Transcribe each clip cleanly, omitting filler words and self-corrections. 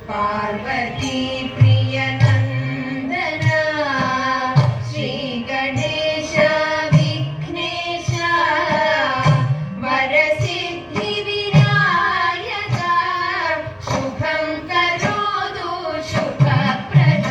पार्वती प्रिय नंदना श्री गणेश विघ्नेश वरसिद्धि विनायक शुभं करोतु शुभप्रद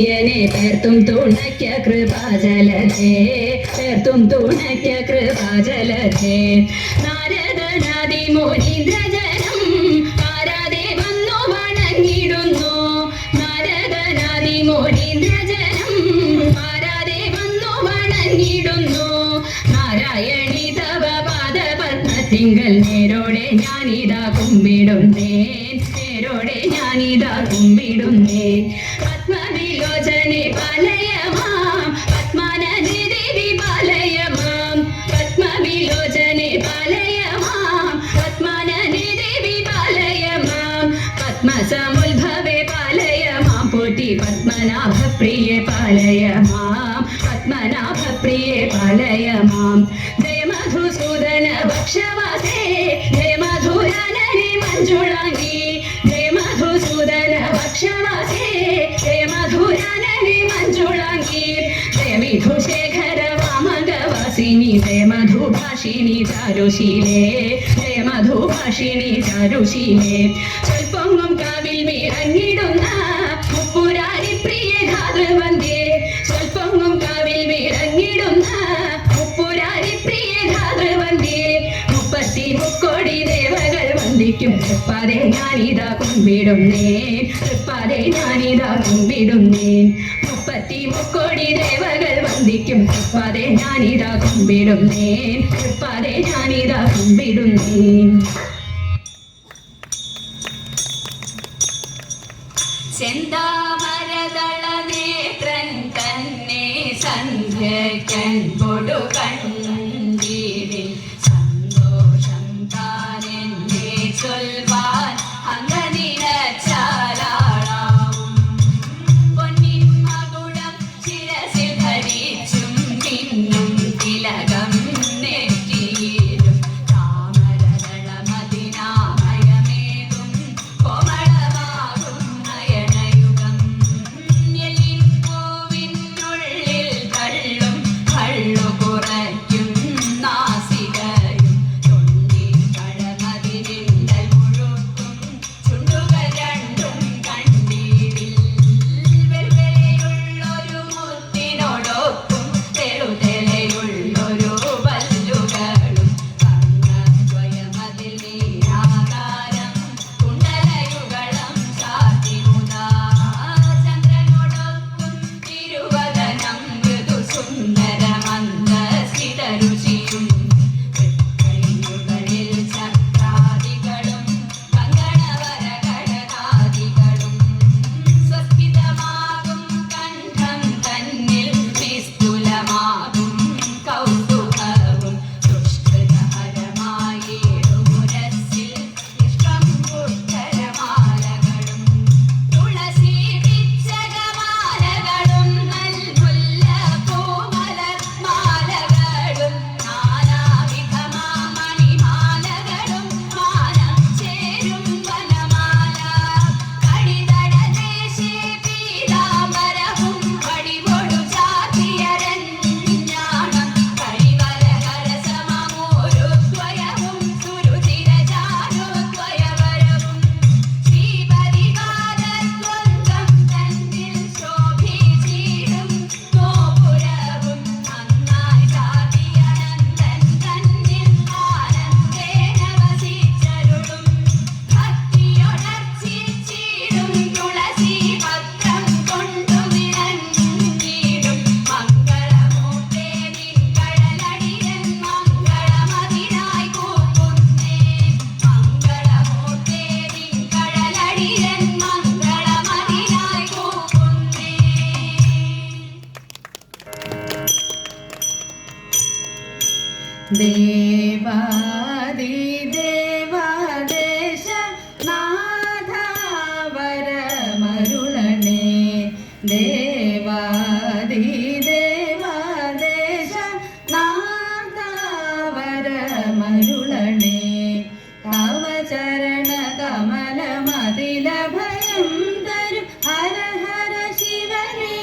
പ്രിയനെ പേർത്തും തുണയ്ക്ക കൃപാജലധേ പേർത്തും തുണയ്ക്ക കൃപാജലധേ നാരദനാദി മുനീന്ദ്രജനം ആരാധേ വന്നു വണങ്ങിടുന്നു നാരദനാദി മുനീന്ദ്രജനം ആരാധേ വന്നു വണങ്ങിടുന്നു നാരായണി തവ പാദപത്മത്തിങ്കൽ നേരോടെ ഞാനിതാ കുമ്പിടുന്നേൻ നേരോടെ ഞാനിതാ കുമ്പിടുന്നേൻ പത്മവിലോചനെ പാലയമാം പത്മാനദി ദേവി പാലയമാം പത്മവിലോചനെ പാലയമാം പത്മാനദി ദേവി പാലയമാം പത്മസമുദ്ഭവേ പാലയമാം പോറ്റി പത്മനാഭപ്രിയെ പാലയമാം പത്മനാഭപ്രിയെ പാലയമാം ജയ മധുസൂദന ഭക്ഷവാസേ ജയ മധുരാനനി മഞ്ജുളാംഗി ജയ മധുസൂദന ഭക്ഷവാസേ ജയ മധുരാനനി മഞ്ജുളാംഗി ജയ വിധുശേഖര വാമകവാസിനി ജയ മധുഭാഷിണി ചാരുശീലേ ജയ മധുഭാഷിണി ചാരുശീലേ സ്വൽപ്പൊങ്ങും കാവിൽ വീരങ്ങിടുന്ന മുപ്പുരാരി പ്രിയ ധാതൃവന്ദേ സ്വൽപ്പൊങ്ങും കാവിൽ വീരങ്ങിടുന്ന മുപ്പുരാരി പ്രിയ ധാതൃവന്ദേ മുപ്പത്തി മുക്കോടി ദേവകൾ വന്ദിക്കും തൃപ്പാതെ ഞാനിതാ കുമ്പിടുന്നേൻ തൃപ്പാതെ ഞാനിതാ കുമ്പിടുന്നേൻ മുപ്പത്തി മുക്കോടി ദേവകൾ വന്ദിക്കും തൃപ്പാതെ ഞാനിതാ കുമ്പിടുന്നേൻ തൃപ്പാതെ ഞാനിതാ കുമ്പിടുന്നേൻ ചെന്താമരദള നേത്രൻ തന്നെ സന്ധ്യക്കൻ കൊടു കണ്ടീരിൽ സന്തോഷം താനെന്നെ ചൊൽവാൻ അംഗനിലച്ചാലാളാവും പൊന്നിൻ മകുടം ശിരസിൽ ധരിച്ചും പിന്നും തിലകം നെറ്റിയിലും താമരദളമതിനാമയമേകും കോമളമാകും നയനയുഗം എല്ലിൻ പൂവിനുള്ളിൽ കള്ളും കള്ളു കുറയ്ക്കും നാസികയും തൊണ്ടിൻ കഴമതിരിണ്ടൽ മുഴുക്കും ചുണ്ടുകൾ രണ്ടും കണ്ടീരിൽ വെൽവെലയുള്ളൊരു മുത്തിനോടൊപ്പം തെളുതെലയുള്ളൊരു പല്ലുകളും കർണദ്വയമതിൽ നീരാകാരം കുണ്ടലയുഗളം ചാർത്തിമുതാ ചന്ദ്രനോടൊപ്പം തിരുവദനം മൃദു സുന്ദരമന്ദസ്ഥിതരുചിയും കൈകളിൽ ചക്രാദികളും കങ്കണവരകടകാദികളും സ്വസ്ഥിതമാകും കണ്ഠം തന്നിൽ നിസ്തുലമാകും കൗതുകവും ദുഷ്കൃതഹരമായേടുമുരസ്സിൽ ഇഷ്ടം പുഷ്കരമാലകളും തുളസി പിച്ചകമാലകളും നൽമുല്ല പൂമലർമാലകളും നാനാവിധമാമണിമാലകളും മാനം ചേരും വനമാല കടിതടദേശേ പീതാംബരവും വടിവൊടു ചാർത്തിയരഞ്ഞാണം കരിവരഹരസമമോരുദ്വയവും സുരുചിരചാരുദ്വയവരവും ശ്രീപരിവാദദ്വന്ദ്വം തന്നിൽ ശോഭിച്ചിടും ഗോപുരവും നന്നായി ചാർത്തിയനന്തൻ തന്നിൽ ആനന്ദേന വസിച്ചരുളും ഭക്തിയൊടർച്ചിച്ചിടും തുളസി പത്രം കൊണ്ടു വിളങ്ങിടും മംഗളമൂർത്തേ നിൻകഴലടിയൻ മംഗളമതിനായി കൂപ്പുന്നേ മംഗളമൂർത്തേ നിൻകഴലടിയൻ മംഗളമതിനായി കൂപ്പുന്നേ ദേവാദിദേവാദേശ നാഥാവരമരുളണേ ദേവാദിദേവാദേശ നാഥാവരമരുളണേ തവ ചരണ കമലമതിലഭയം തരും ഹര ഹര ശിവനേ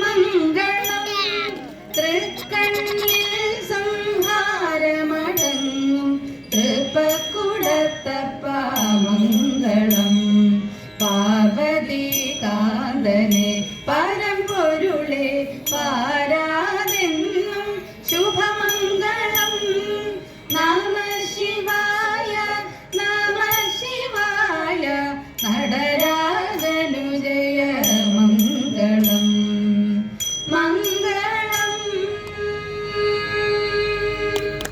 മംഗളം തൃക്കണ്ണിൽ സംഹാരമടങ്ങും തൃപ്പക്കുടത്തപ്പ മംഗളം പാർവതി കാന്ത നാഥനെ പരമ്പൊരുളെ പാര